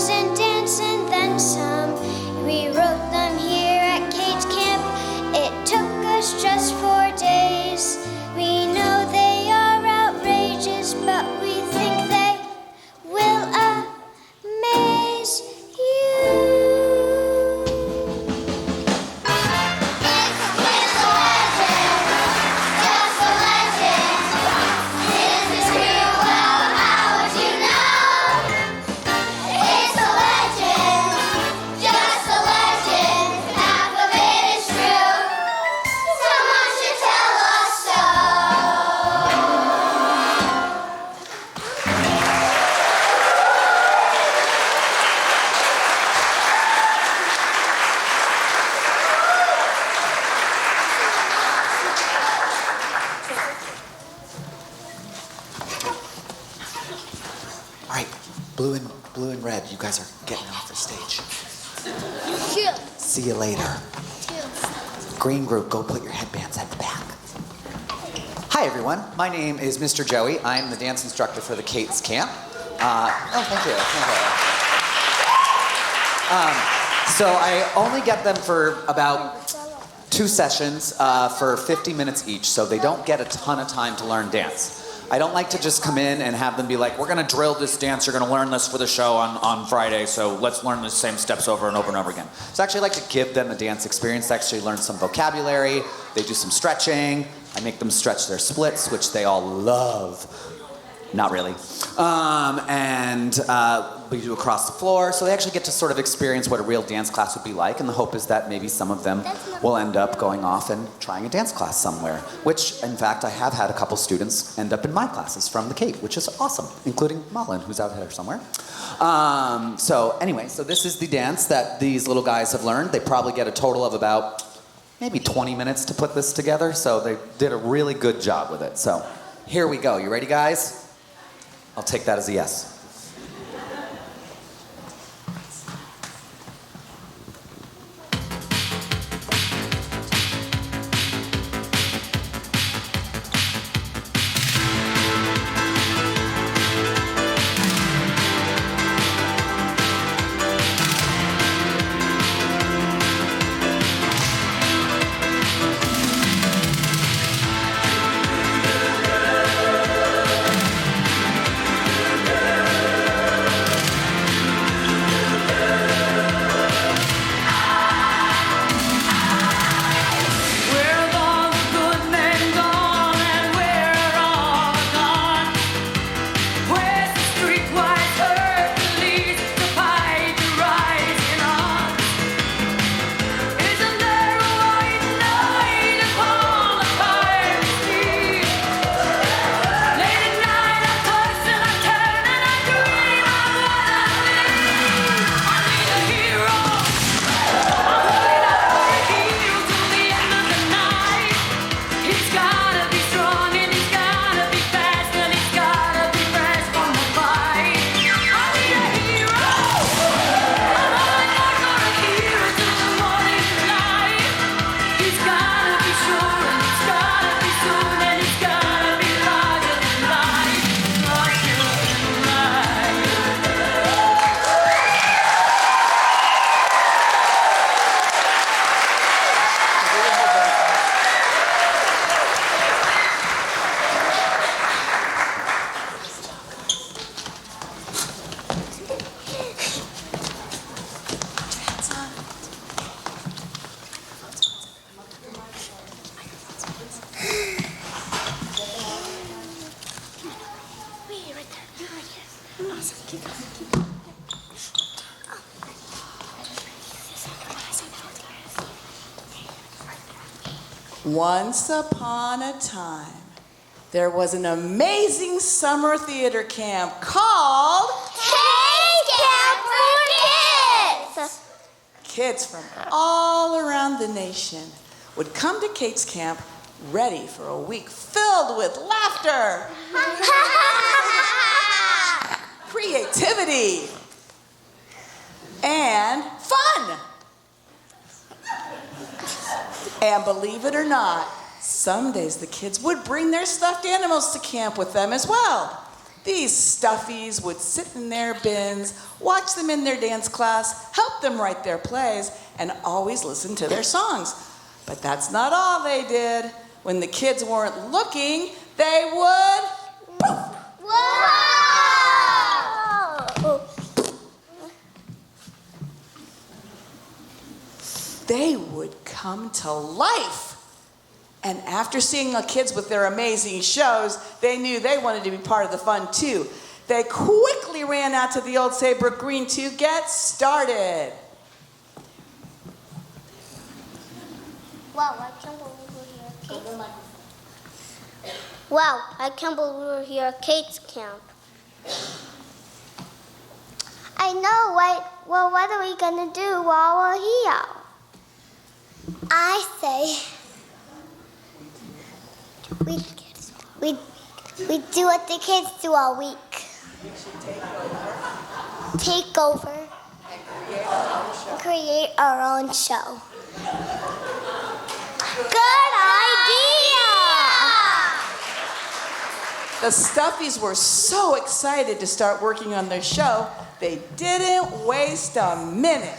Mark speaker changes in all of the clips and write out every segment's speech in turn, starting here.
Speaker 1: songs and dance and then some. We wrote them here at Kate's Camp. It took us just 4 days. We know they are outrageous, but we think they will amaze you.
Speaker 2: Blue and red, you guys are getting off the stage.
Speaker 1: Sure.
Speaker 2: See you later. Green group, go put your headbands at the back. Hi everyone, my name is Mr. Joey. I'm the dance instructor for the Kate's Camp. Thank you. So I only get them for about 2 sessions for 50 minutes each, so they don't get a ton of time to learn dance. I don't like to just come in and have them be like, we're gonna drill this dance, you're gonna learn this for the show on Friday, so let's learn the same steps over and over and over again. So I actually like to give them a dance experience, to actually learn some vocabulary, they do some stretching, I make them stretch their splits, which they all love. Not really. We do across the floor, so they actually get to sort of experience what a real dance class would be like, and the hope is that maybe some of them will end up going off and trying a dance class somewhere, which, in fact, I have had a couple students end up in my classes from the Kate, which is awesome, including Malin, who's out here somewhere. So this is the dance that these little guys have learned. They probably get a total of about maybe 20 minutes to put this together, so they did a really good job with it. So here we go. You ready, guys? I'll take that as a yes.
Speaker 3: Once upon a time, there was an amazing summer theater camp called
Speaker 1: Kate's Camp for Kids!
Speaker 3: Kids from all around the nation would come to Kate's Camp ready for a week filled with laughter, creativity, and fun. And believe it or not, some days the kids would bring their stuffed animals to camp with them as well. These stuffies would sit in their bins, watch them in their dance class, help them write their plays, and always listen to their songs. But that's not all they did. When the kids weren't looking, they would...
Speaker 1: Whoa!
Speaker 3: They would come to life. And after seeing the kids with their amazing shows, they knew they wanted to be part of the fun too. They quickly ran out to the old Saybrook Green to get started.
Speaker 1: Wow, I can't believe we're here. Wow, I can't believe we're here at Kate's camp. I know, right? Well, what are we gonna do while we're here? I say we do what the kids do all week. Take over. And create our own show. Good idea!
Speaker 3: The Stuffies were so excited to start working on their show, they didn't waste a minute.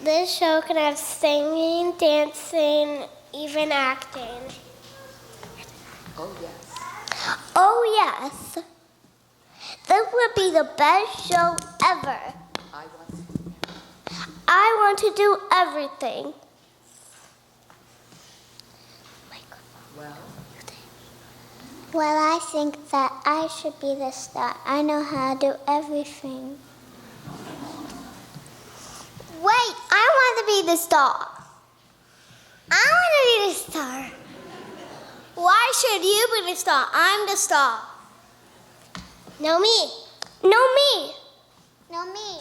Speaker 1: This show can have singing, dancing, even acting.
Speaker 3: Oh, yes.
Speaker 1: Oh, yes. This would be the best show ever. I want to do everything. Well, I think that I should be the star. I know how to do everything. Wait, I want to be the star. I want to be the star. Why should you be the star? I'm the star. No me. No me. No me.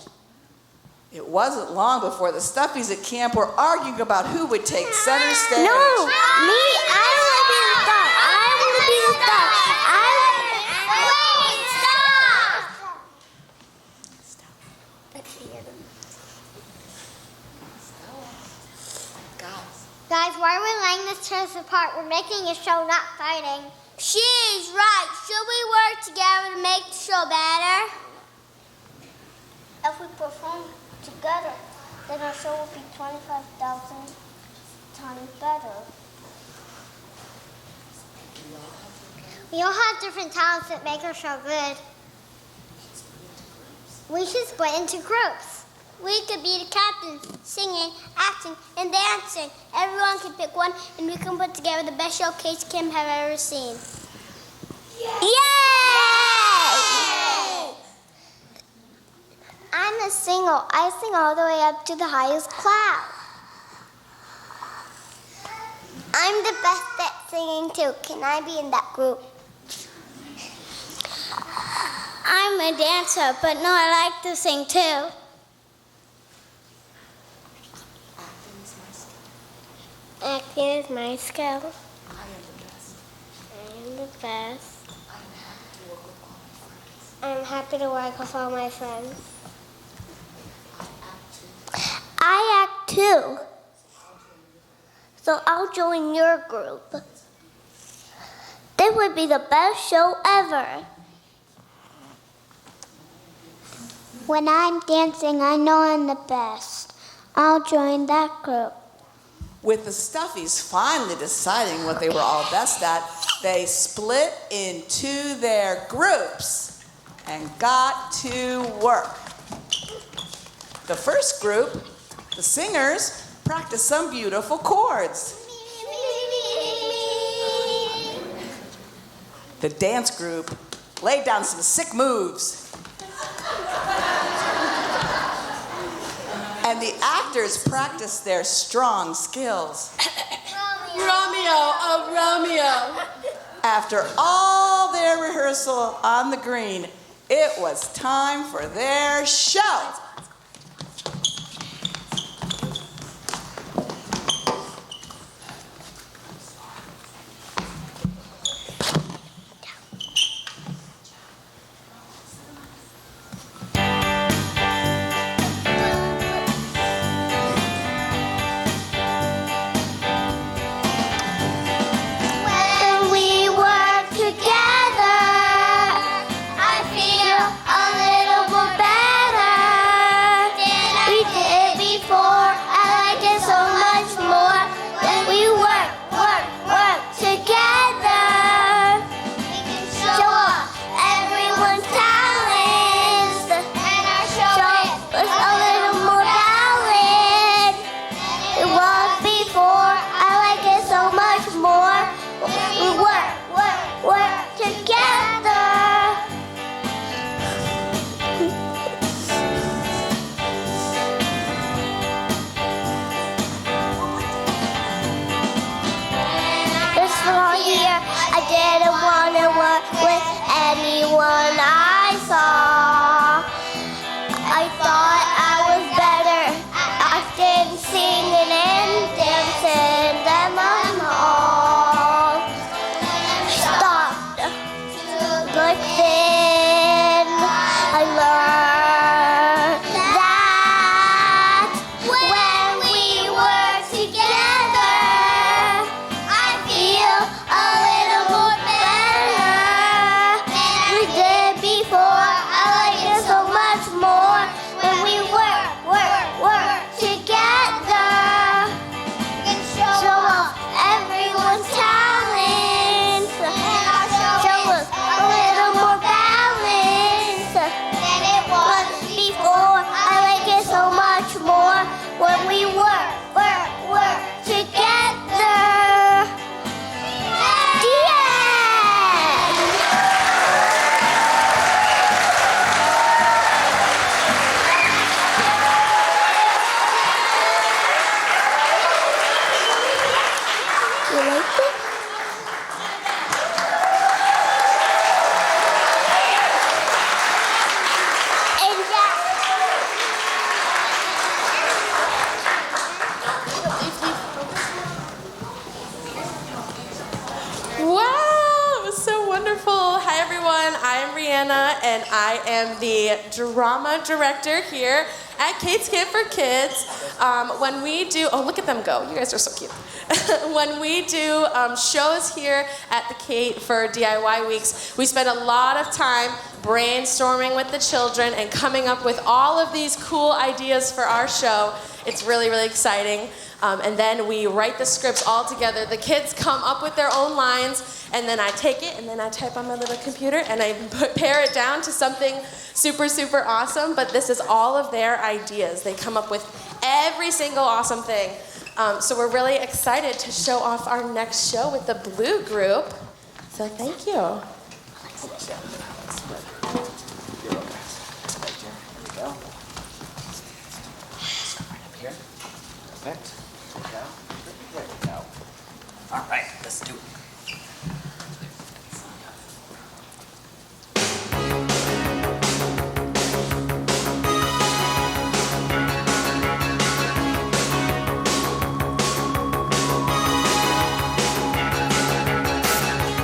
Speaker 3: It wasn't long before the Stuffies at camp were arguing about who would take center stage.
Speaker 1: No, me. I want to be the star. I want to be the star. Guys, why are we laying this chairs apart? We're making a show, not fighting. She's right. Should we work together to make the show better? If we perform together, then our show will be 25,000 times better. We all have different talents that make our show good. We should split into groups. We could be the captains, singing, acting, and dancing. Everyone can pick one, and we can put together the best show Kate's Camp have ever seen. Yay! Yay! I'm a singer. I sing all the way up to the highest cloud. I'm the best at singing too. Can I be in that group? I'm a dancer, but no, I like to sing too. Acting is my skill. I am the best. I'm happy to work with all my friends. I act too. So I'll join your group. This would be the best show ever. When I'm dancing, I know I'm the best. I'll join that group.
Speaker 3: With the Stuffies finally deciding what they were all best at, they split into their groups and got to work. The first group, the singers, practiced some beautiful chords. The dance group laid down some sick moves. And the actors practiced their strong skills.
Speaker 4: Romeo, oh Romeo.
Speaker 3: After all their rehearsal on the green, it was time for their show.
Speaker 1: When we work together,
Speaker 4: Hannah, and I am the drama director here at Kate's Camp for Kids. When we do, oh, look at them go. You guys are so cute. When we do shows here at the Kate for DIY Weeks, we spend a lot of time brainstorming with the children and coming up with all of these cool ideas for our show. It's really, really exciting. And then we write the scripts all together. The kids come up with their own lines, and then I take it, and then I type on my little computer, and I pare it down to something super, super awesome. But this is all of their ideas. They come up with every single awesome thing. So we're really excited to show off our next show with the Blue Group. So thank you.
Speaker 2: Perfect. There we go. All right, let's do it.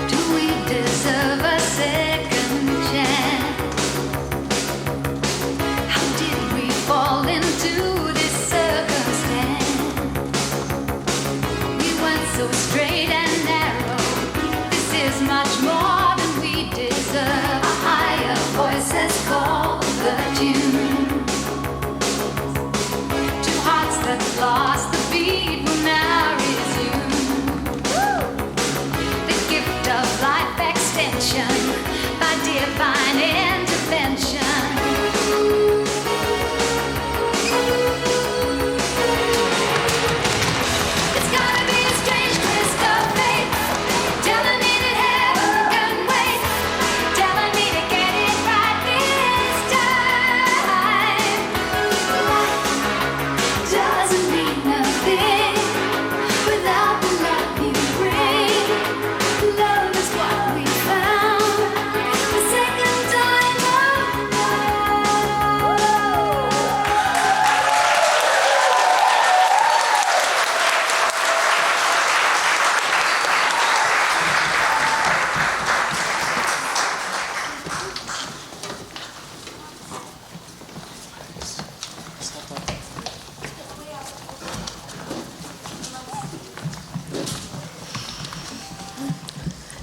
Speaker 5: Do we deserve a second chance? How did we fall into this circumstance? We weren't so straight and narrow. This is much more than we deserve. A higher voice has called the tune. Two hearts that lost the beat will now resume. The gift of life extension by divine intervention. It's gonna be a strange twist of fate, telling me that heaven can wait, telling me to get it right this time. Life doesn't mean nothing without the love you bring. Love is what we found the second time around.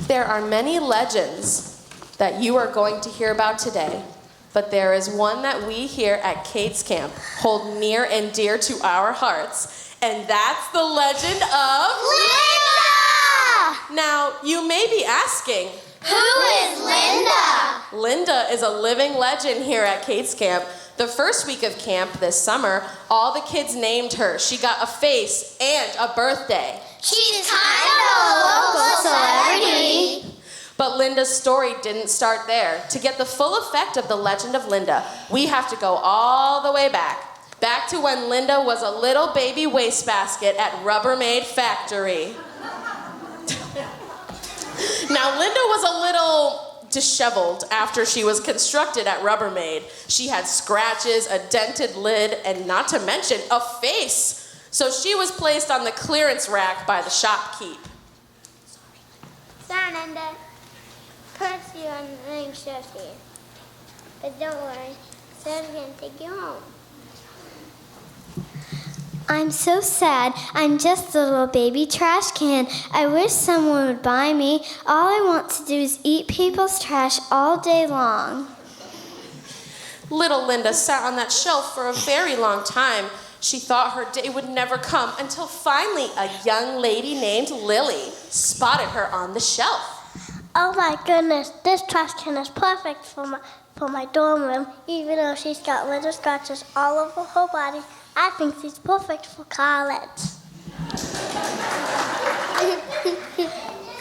Speaker 4: There are many legends that you are going to hear about today, but there is one that we here at Kate's Camp hold near and dear to our hearts, and that's the legend of
Speaker 1: Linda!
Speaker 4: Now, you may be asking,
Speaker 1: Who is Linda?
Speaker 4: Linda is a living legend here at Kate's Camp. The first week of camp this summer, all the kids named her. She got a face and a birthday.
Speaker 1: She's kind of a local celebrity.
Speaker 4: But Linda's story didn't start there. To get the full effect of the legend of Linda, we have to go all the way back. Back to when Linda was a little baby wastebasket at Rubbermaid Factory. Now, Linda was a little disheveled after she was constructed at Rubbermaid. She had scratches, a dented lid, and not to mention a face. So she was placed on the clearance rack by the shopkeep.
Speaker 1: Sorry, Linda. Put you on the name Sophie. But don't worry, Sophie's gonna take you home. I'm so sad. I'm just a little baby trash can. I wish someone would buy me. All I want to do is eat people's trash all day long.
Speaker 4: Little Linda sat on that shelf for a very long time. She thought her day would never come until finally a young lady named Lily spotted her on the shelf.
Speaker 1: Oh my goodness, this trash can is perfect for my dorm room. Even though she's got little scratches all over her body, I think she's perfect for college.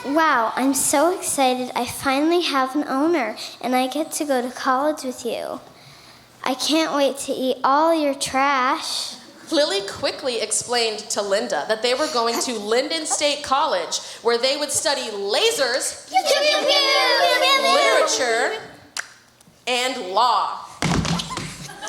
Speaker 1: Wow, I'm so excited. I finally have an owner, and I get to go to college with you. I can't wait to eat all your trash.
Speaker 4: Lily quickly explained to Linda that they were going to Linden State College, where they would study lasers, literature, and law.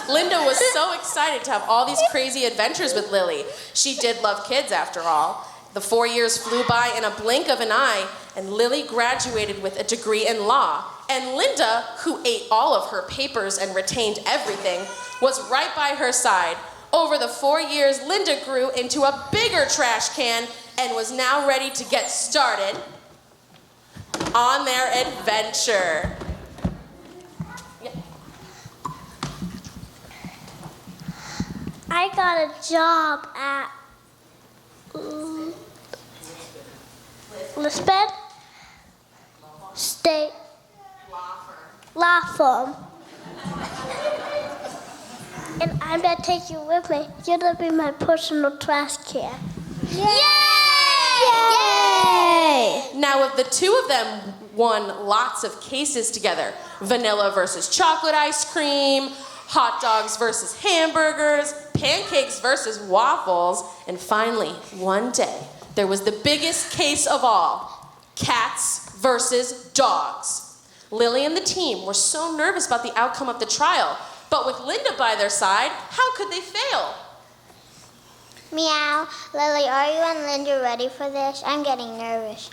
Speaker 4: Linda was so excited to have all these crazy adventures with Lily. She did love kids, after all. The 4 years flew by in a blink of an eye, and Lily graduated with a degree in law. And Linda, who ate all of her papers and retained everything, was right by her side. Over the 4 years, Linda grew into a bigger trash can and was now ready to get started on their adventure.
Speaker 1: I got a job at Lisbon State Law Firm. And I'm gonna take you with me. You're gonna be my personal trash can. Yay! Yay!
Speaker 4: Now, if the two of them won lots of cases together, vanilla versus chocolate ice cream, hot dogs versus hamburgers, pancakes versus waffles, and finally, one day, there was the biggest case of all, cats versus dogs. Lily and the team were so nervous about the outcome of the trial, but with Linda by their side, how could they fail?
Speaker 1: Meow. Lily, are you and Linda ready for this? I'm getting nervous.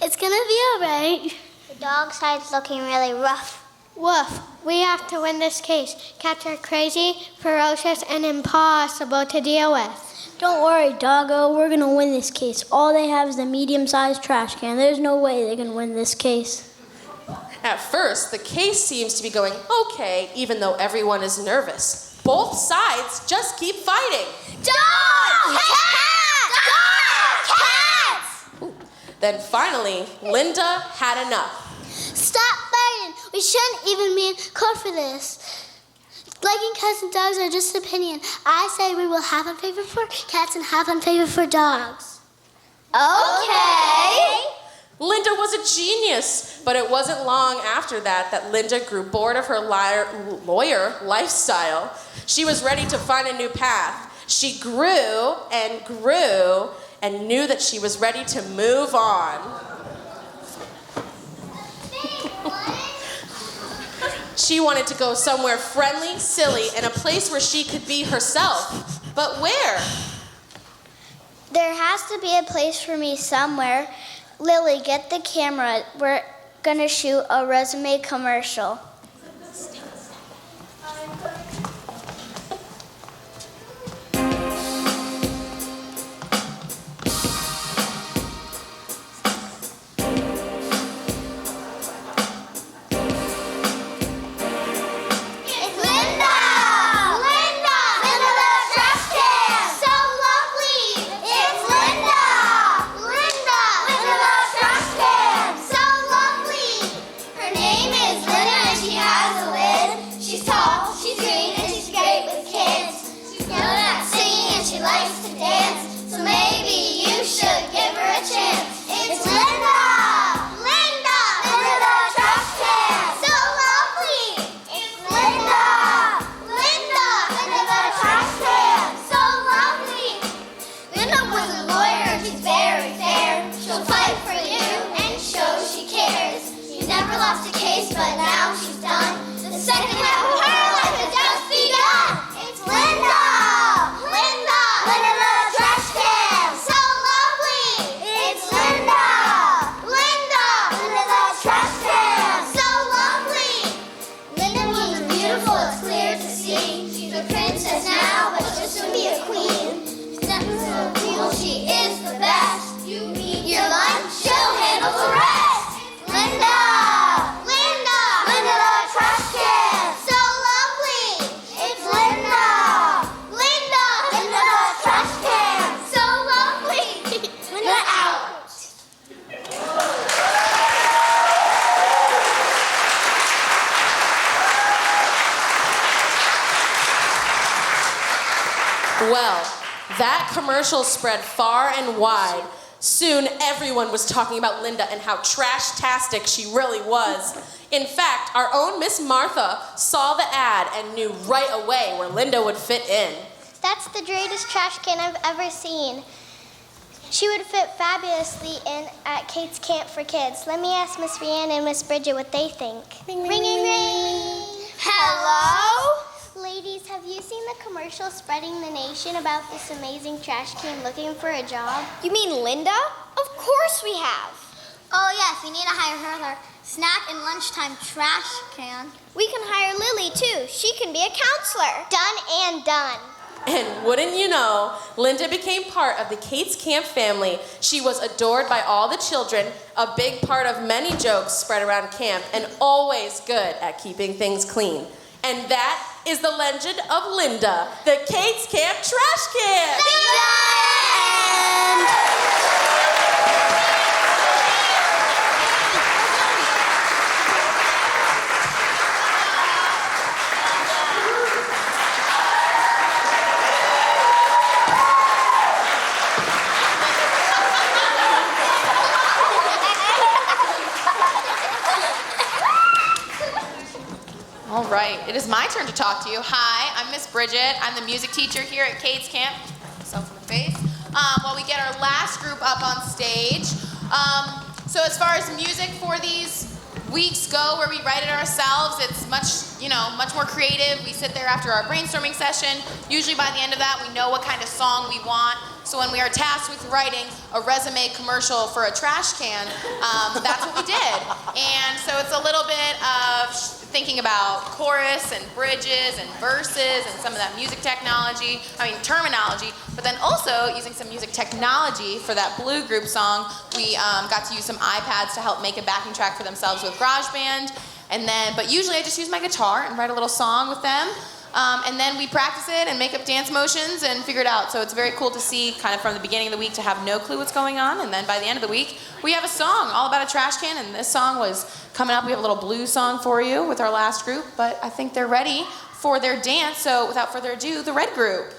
Speaker 1: It's gonna be all right. The dog side's looking really rough. Woof. We have to win this case. Cats are crazy, ferocious, and impossible to deal with.
Speaker 6: Don't worry, doggo. We're gonna win this case. All they have is a medium-sized trash can. There's no way they can win this case.
Speaker 4: At first, the case seems to be going okay, even though everyone is nervous. Both sides just keep fighting.
Speaker 1: Dogs! Cats! Dogs! Cats!
Speaker 4: Then finally, Linda had enough.
Speaker 1: Stop fighting. We shouldn't even be in court for this. Liking cats and dogs are just opinion. I say we will have a favor for cats and have a favor for dogs. Okay.
Speaker 4: Linda was a genius, but it wasn't long after that that Linda grew bored of her lawyer lifestyle. She was ready to find a new path. She grew and knew that she was ready to move on. She wanted to go somewhere friendly, silly, and a place where she could be herself. But where?
Speaker 1: There has to be a place for me somewhere. Lily, get the camera. We're gonna shoot a resume commercial.
Speaker 4: Well, that commercial spread far and wide. Soon, everyone was talking about Linda and how trash-tastic she really was. In fact, our own Miss Martha saw the ad and knew right away where Linda would fit in.
Speaker 1: That's the greatest trash can I've ever seen. She would fit fabulously in at Kate's Camp for Kids. Let me ask Miss Rhiannon and Miss Bridget what they think. Ring, ring, ring, ring. Hello? Ladies, have you seen the commercial spreading the nation about this amazing trash can looking for a job?
Speaker 7: You mean Linda?
Speaker 1: Of course we have. Oh, yes, we need to hire her our snack and lunchtime trash can. We can hire Lily, too. She can be a counselor. Done and done.
Speaker 4: And wouldn't you know, Linda became part of the Kate's Camp family. She was adored by all the children, a big part of many jokes spread around camp, and always good at keeping things clean. And that is the legend of Linda, the Kate's Camp Trash Can.
Speaker 7: All right, it is my turn to talk to you. Hi, I'm Miss Bridget. I'm the music teacher here at Kate's Camp. Myself in the face. While we get our last group up on stage. So as far as music for these weeks go, where we write it ourselves, it's much more creative. We sit there after our brainstorming session. Usually by the end of that, we know what kind of song we want. So when we are tasked with writing a resume commercial for a trash can, that's what we did. And so it's a little bit of thinking about chorus and bridges and verses and some of that terminology, but then also using some music technology for that Blue group song. We got to use some iPads to help make a backing track for themselves with GarageBand. But usually I just use my guitar and write a little song with them. And then we practice it and make up dance motions and figure it out. So it's very cool to see kind of from the beginning of the week to have no clue what's going on. And then by the end of the week, we have a song all about a trash can. And this song was coming up. We have a little blue song for you with our last group. But I think they're ready for their dance. So without further ado, the red group.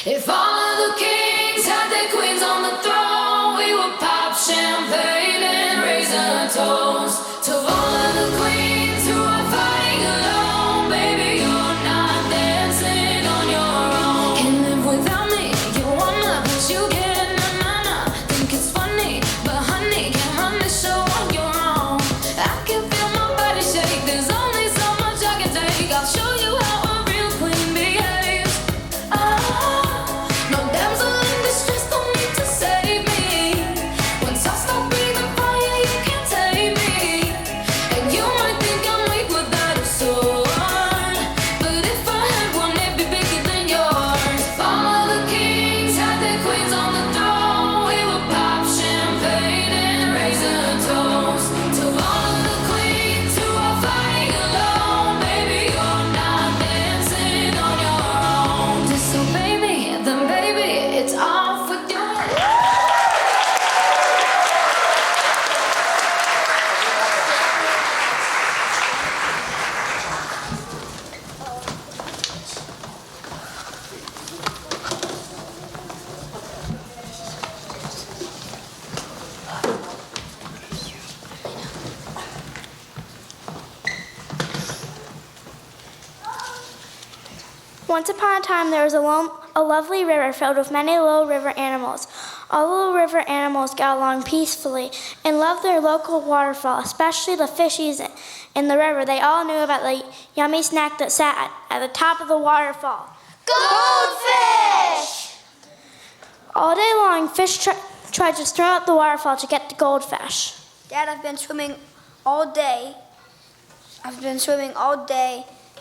Speaker 5: If all of the kings had their queens on the throne, we would pop champagne and raise a toast to all of the queens who are fighting alone. Baby, you're not dancing on your own. Can't live without me, you wanna, but you get na-na-na. Think it's funny, but honey, can't run the show on your own. I can feel my body shake, there's only so much I can take. I'll show you how a real queen behaves. No damsel in distress, don't need to save me. Once I stop breathing fire, you can't tame me. And you might think I'm weak without a sword, but if I had one, it'd be bigger than yours. If all of the kings had their queens on the throne, we would pop champagne and raise a toast to all of the queens who are fighting alone. Baby, you're not dancing on your own. Disobey me, then baby, it's off with you.
Speaker 6: Once upon a time, there was a lovely river filled with many little river animals. All the little river animals got along peacefully and loved their local waterfall, especially the fishies in the river. They all knew about the yummy snack that sat at the top of the waterfall.
Speaker 1: Goldfish!
Speaker 6: All day long, fish tried to swim up the waterfall to get the goldfish.
Speaker 8: Dad, I've been swimming all day.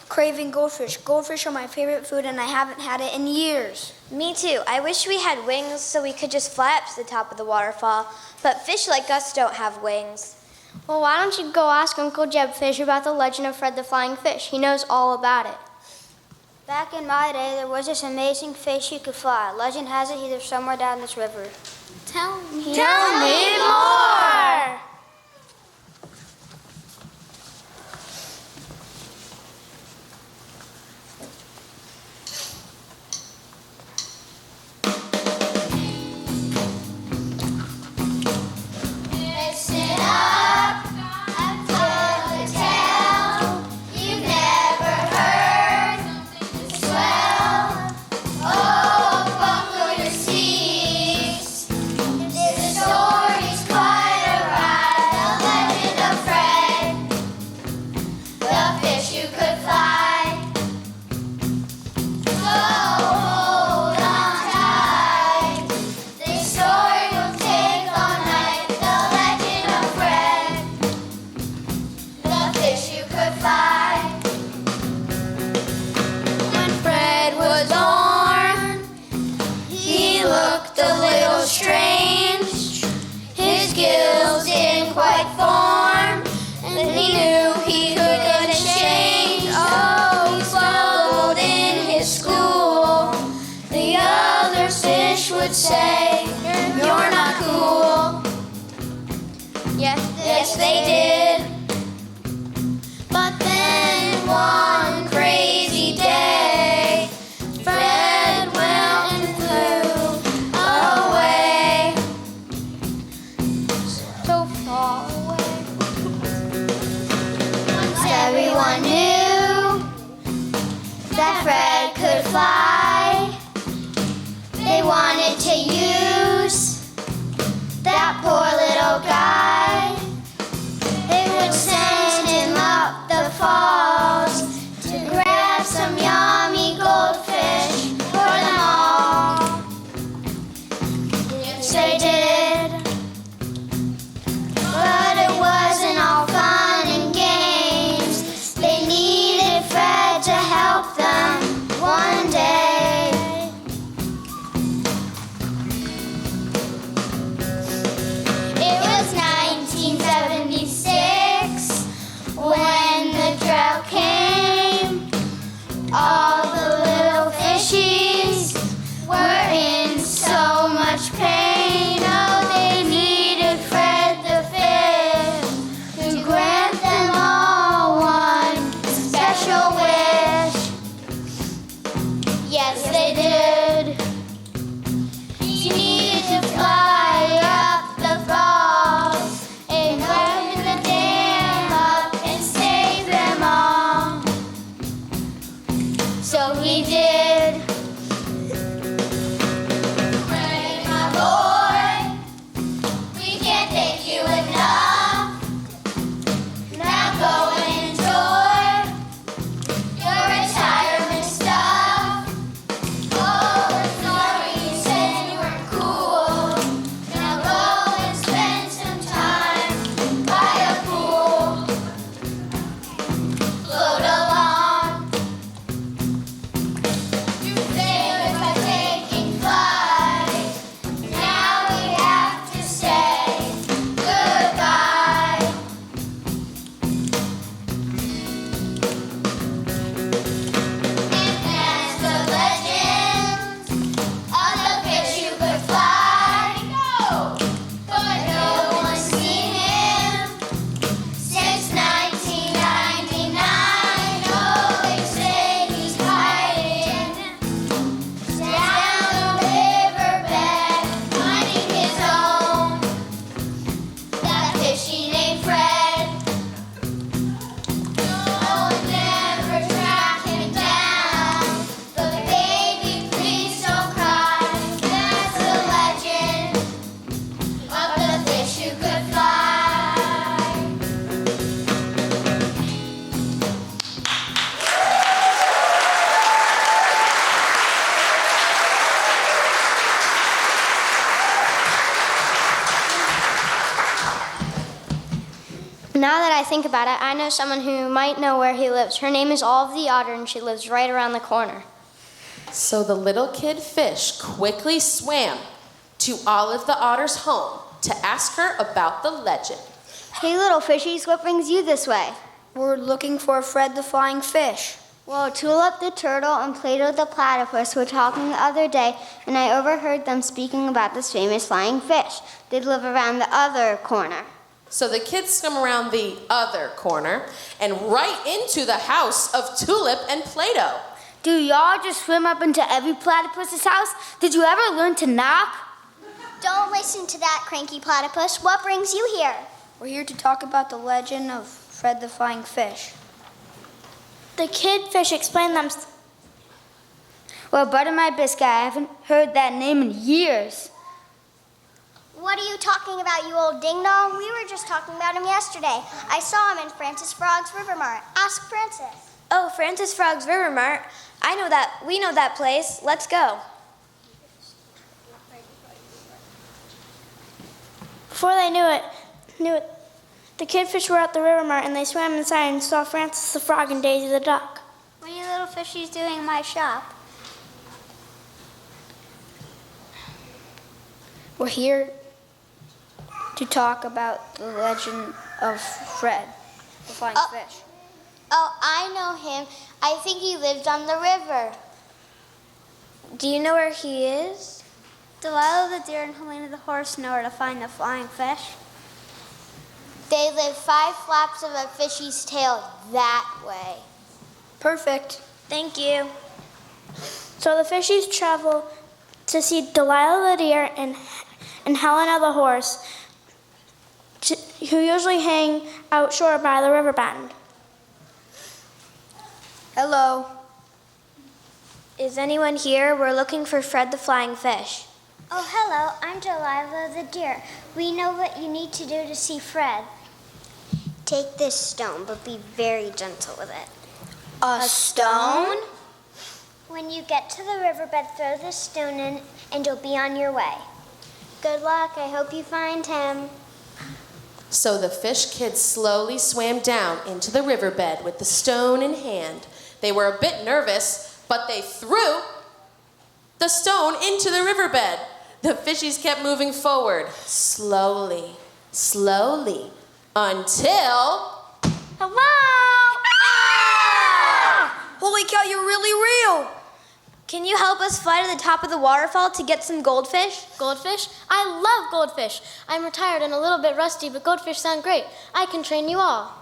Speaker 8: Craving goldfish. Goldfish are my favorite food, and I haven't had it in years.
Speaker 1: Me too. I wish we had wings so we could just fly up to the top of the waterfall, but fish like us don't have wings.
Speaker 6: Well, why don't you go ask Uncle Jeb Fish about the legend of Fred the Flying Fish? He knows all about it.
Speaker 8: Back in my day, there was this amazing fish who could fly. Legend has it he lives somewhere down this river.
Speaker 1: Tell me
Speaker 6: more!
Speaker 1: Listen up, I've told a tale you've never heard. Swell, oh, buckle your seats. This is a story right form, and he knew he couldn't change. Oh, he struggled in his school. The other fish would say, "You're not cool." Yes, they did. But then one crazy day, Fred went and flew away. So far away. Once everyone knew that Fred could fly, they wanted to use that poor little guy. They would send him up the falls to grab some yummy goldfish for them all. Yes, they did. But it wasn't all fun and games. They needed Fred to help them one day. It was 1976 when the drought came. All the little fishies were in so much pain. Oh, they needed Fred the fish to grant them all one special wish. Yes, they did. He needed to fly up the falls and open the dam up and save them all. So he did. Freddy, my boy, we can't thank you enough. Now go and enjoy your retirement stuff. Oh, sorry you said you weren't cool. Now go and spend some time by a pool. Float along. You failed by taking flight. Now we have to say goodbye. And that's the legend of the fish who could fly. But no one's seen him since 1999. Oh, they say he's hiding down the riverbed, finding his own. That fishy named Fred. No one ever tracked him down. But baby, please don't cry. That's the legend of the fish who could fly. Now that I think about it, I know someone who might know where he lives. Her name is Olive the Otter, and she lives right around the corner.
Speaker 4: So the little kid fish quickly swam to Olive the Otter's home to ask her about the legend.
Speaker 8: Hey, little fishies, what brings you this way?
Speaker 9: We're looking for Fred the Flying Fish.
Speaker 8: Well, Tulip the Turtle and Plato the Platypus were talking the other day, and I overheard them speaking about this famous flying fish. They live around the other corner.
Speaker 4: So the kids swim around the other corner and right into the house of Tulip and Plato.
Speaker 9: Do y'all just swim up into every platypus's house? Did you ever learn to knock?
Speaker 1: Don't listen to that, cranky platypus. What brings you here?
Speaker 9: We're here to talk about the legend of Fred the Flying Fish.
Speaker 6: The kid fish explained them.
Speaker 9: Well, butter my biscuit, I haven't heard that name in years.
Speaker 1: What are you talking about, you old ding-dong? We were just talking about him yesterday. I saw him in Francis Frogg's River Mart. Ask Francis.
Speaker 10: Oh, Francis Frogg's River Mart. I know that. We know that place. Let's go.
Speaker 6: Before they knew it, the kid fish were at the river mart and they swam inside and saw Francis the Frog and Daisy the Duck.
Speaker 1: What are you little fishies doing in my shop?
Speaker 9: We're here to talk about the legend of Fred, the flying fish.
Speaker 1: Oh, I know him. I think he lived on the river.
Speaker 10: Do you know where he is?
Speaker 8: Delilah the deer and Helena the horse know where to find the flying fish.
Speaker 1: They live 5 flaps of a fishy's tail that way.
Speaker 10: Perfect. Thank you.
Speaker 6: So the fishies travel to see Delilah the deer and Helena the horse, who usually hang out shore by the river bend.
Speaker 10: Hello. Is anyone here? We're looking for Fred the flying fish.
Speaker 1: Oh, hello. I'm Delilah the deer. We know what you need to do to see Fred. Take this stone, but be very gentle with it.
Speaker 10: A stone?
Speaker 1: When you get to the riverbed, throw this stone in, and you'll be on your way. Good luck. I hope you find him.
Speaker 4: So the fish kids slowly swam down into the riverbed with the stone in hand. They were a bit nervous, but they threw the stone into the riverbed. The fishies kept moving forward, slowly, slowly, until...
Speaker 10: Hello! Ah! Holy cow, you're really real! Can you help us fly to the top of the waterfall to get some goldfish?
Speaker 11: Goldfish? I love goldfish. I'm retired and a little bit rusty, but goldfish sound great. I can train you all.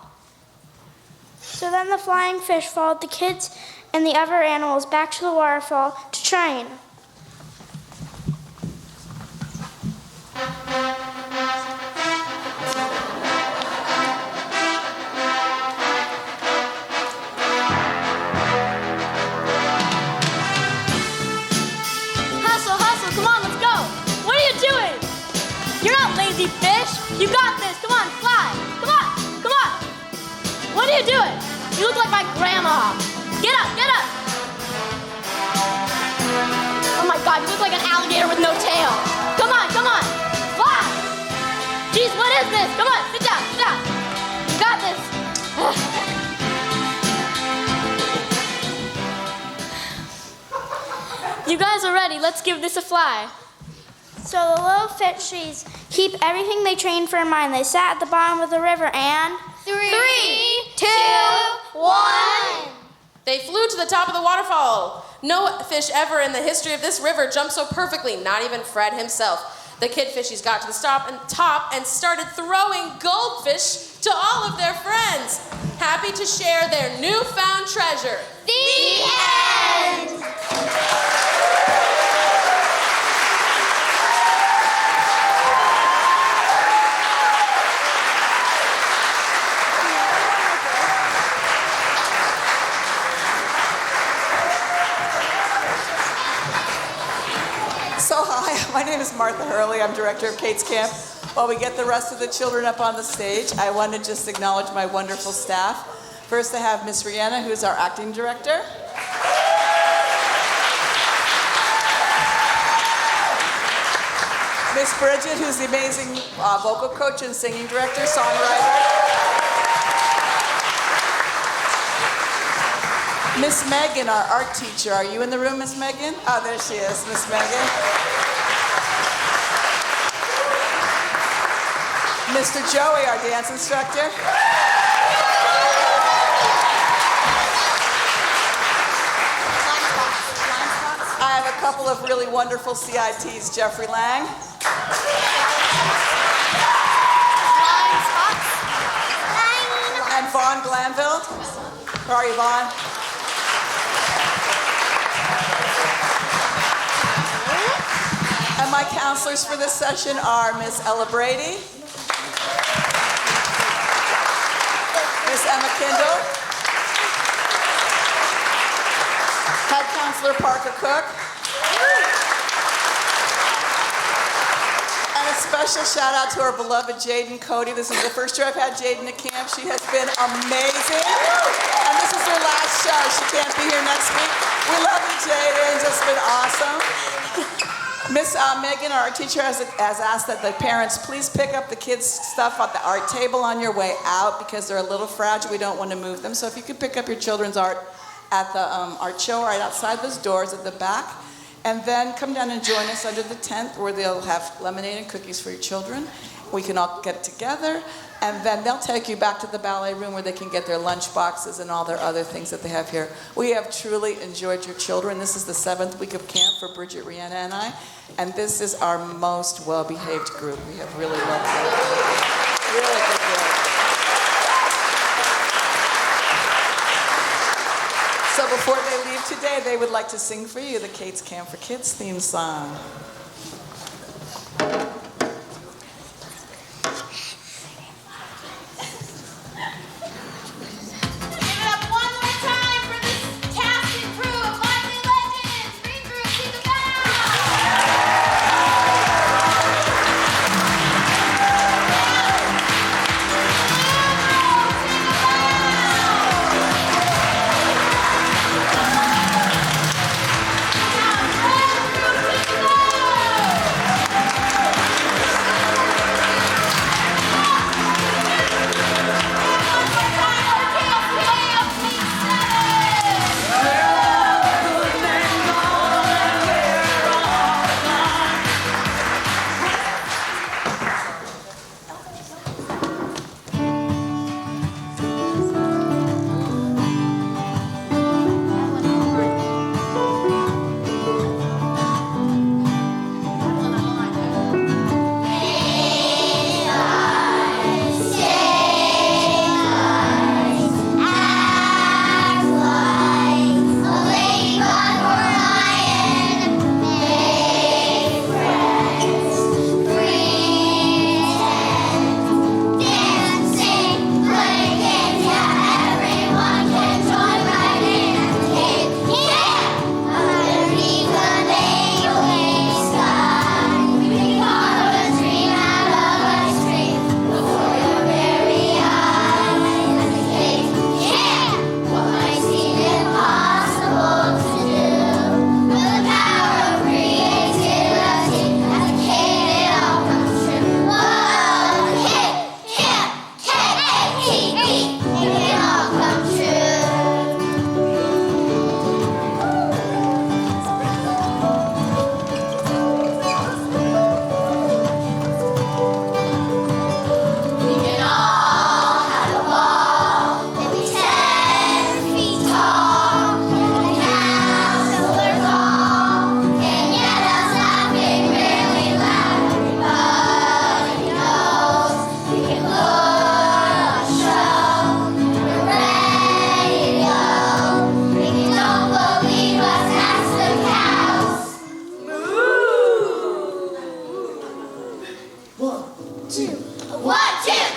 Speaker 6: So then the flying fish followed the kids and the other animals back to the waterfall to train.
Speaker 11: Hustle, hustle, come on, let's go. What are you doing? You're not lazy fish. You got this. Come on, fly. Come on, come on. What are you doing? You look like my grandma. Get up, get up. Oh my God, you look like an alligator with no tail. Come on, fly. Jeez, what is this? Come on, sit down, sit down. You got this. You guys are ready. Let's give this a fly.
Speaker 6: So the little fishies keep everything they trained for in mind. They sat at the bottom of the river and...
Speaker 11: 3, 2, 1.
Speaker 4: They flew to the top of the waterfall. No fish ever in the history of this river jumped so perfectly, not even Fred himself. The kid fishies got to the top and started throwing goldfish to all of their friends, happy to share their newfound treasure.
Speaker 11: The end!
Speaker 3: So hi, my name is Martha Hurley. I'm director of Kate's Camp. While we get the rest of the children up on the stage, I want to just acknowledge my wonderful staff. First, I have Miss Rihanna, who's our acting director. Miss Bridget, who's the amazing vocal coach and singing director, songwriter. Miss Megan, our art teacher. Are you in the room, Miss Megan? Oh, there she is, Miss Megan. Mr. Joey, our dance instructor. I have a couple of really wonderful CITs, Jeffrey Lang. And Vaughn Glanville. How are you, Vaughn? And my counselors for this session are Miss Ella Brady, Miss Emma Kindle, Head Counselor Parker Cook, and a special shout out to our beloved Jaden Cody. This is the first year I've had Jaden at camp. She has been amazing, and this is her last show. She can't be here next week. We love you, Jaden. It's just been awesome. Miss Megan, our teacher, has asked that the parents please pick up the kids' stuff at the art table on your way out because they're a little fragile. We don't want to move them. So if you could pick up your children's art at the art show right outside those doors at the back. And then come down and join us under the tent where they'll have lemonade and cookies for your children. We can all get together, and then they'll take you back to the ballet room where they can get their lunch boxes and all their other things that they have here. We have truly enjoyed your children. This is the 7th week of camp for Bridget, Rihanna, and I, and this is our most well-behaved group. We have really loved it. Really good group. So before they leave today, they would like to sing for you the Kate's Camp for Kids theme song.
Speaker 5: One, two.